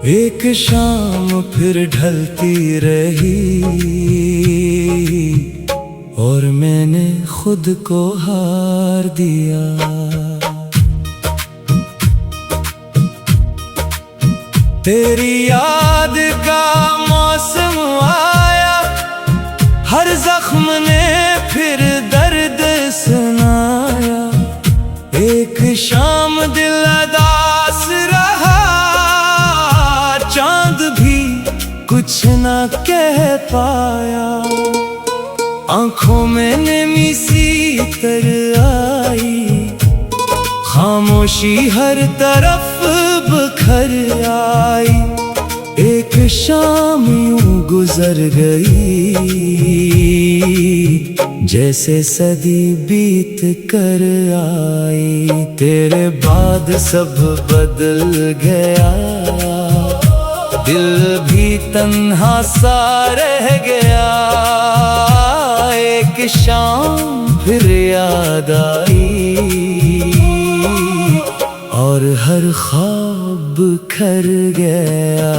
एक शाम फिर ढलती रही और मैंने खुद को हार दिया। तेरी याद का मौसम आया, हर जख्म ने फिर दर्द सुनाया। एक शाम दिल उदास रहा, चांद भी कुछ न कह पाया। आंखों में नमी सी तर आई, खामोशी हर तरफ बिखर आई। एक शाम यूं गुजर गई, जैसे सदी बीत कर आई। तेरे बाद सब बदल गया, दिल भी तन्हा सा रह गया। एक शाम फिर याद आई और हर ख्वाब बिखर गया।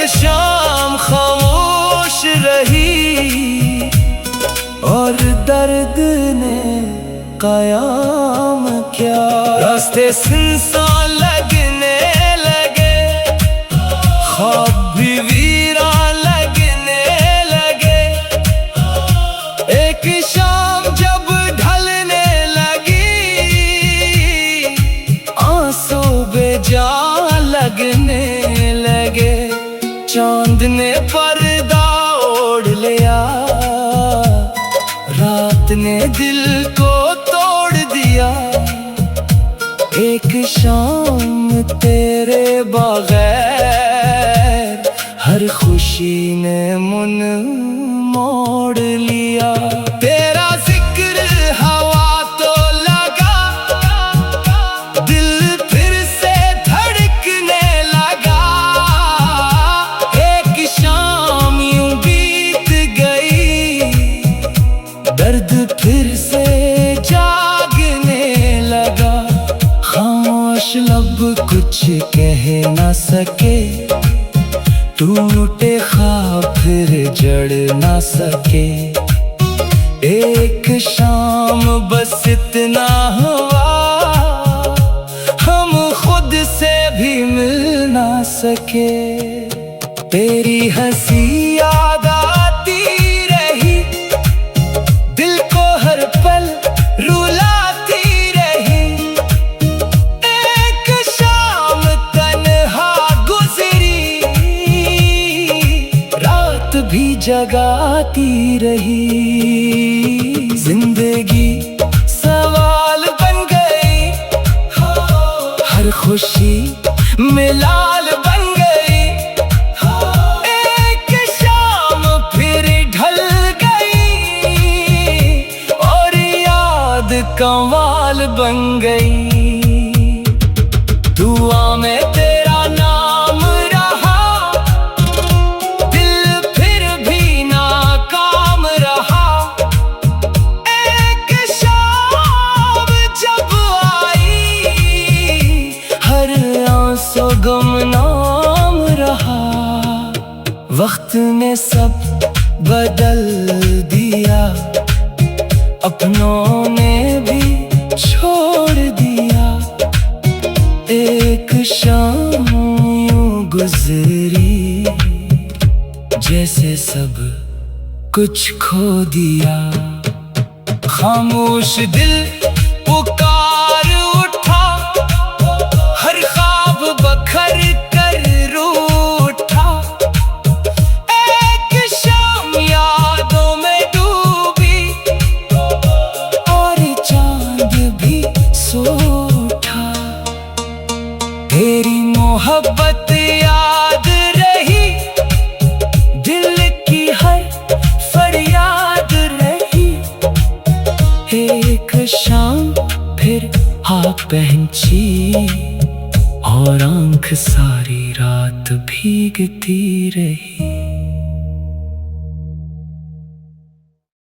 शाम खामोश रही और दर्द ने क़याम किया। रास्ते सुनसान लगने लगे, ख्वाब भी वीरान लगने लगे। एक शाम जब ढलने लगी, आंसू बेजान लगने लगे। चांद ने पर्दा ओढ़ लिया, रात ने दिल को तोड़ दिया। एक शाम तेरे बगैर हर खुशी ने मुन मोड़ लिया। तेरा जिक्र हवा तो लगा, दिल फिर से धड़कने लगा। एक शाम यूं बीत गई, दर्द फिर से जागने लगा। खामोश लब कुछ कह न सके, टूटे ख्वाब फिर जड़ न सके। एक शाम बस इतना हुआ, हम खुद से भी मिल ना सके। तेरी हंसी याद आती रही, दिल को हर पल रुलाती रही। एक शाम तन्हा गुजरी, रात भी जगाती रही। जिंदगी सवाल बन गई, हर खुशी मिलाल बन गई। एक शाम फिर ढल गई और याद कमाल बन गई। दुआ में तेरा नाम रहा, दिल फिर भी नाकाम रहा। एक शाम जब आई, हर आंसू गुमनाम रहा। वक्त ने सब बदल दिया, अपनों ने भी छोड़ दिया। एक शाम यूं गुजरी, जैसे सब कुछ खो दिया। खामोश दिल पुकार उठा, हर ख्वाब बखर कर रूठा। एक शाम यादों में डूबी और चांद भी सो उठा। तेरी मोहब्बत याद रही, दिल की हर फरियाद रही। एक शाम फिर आप पहुंची और आंख सारी रात भीगती रही।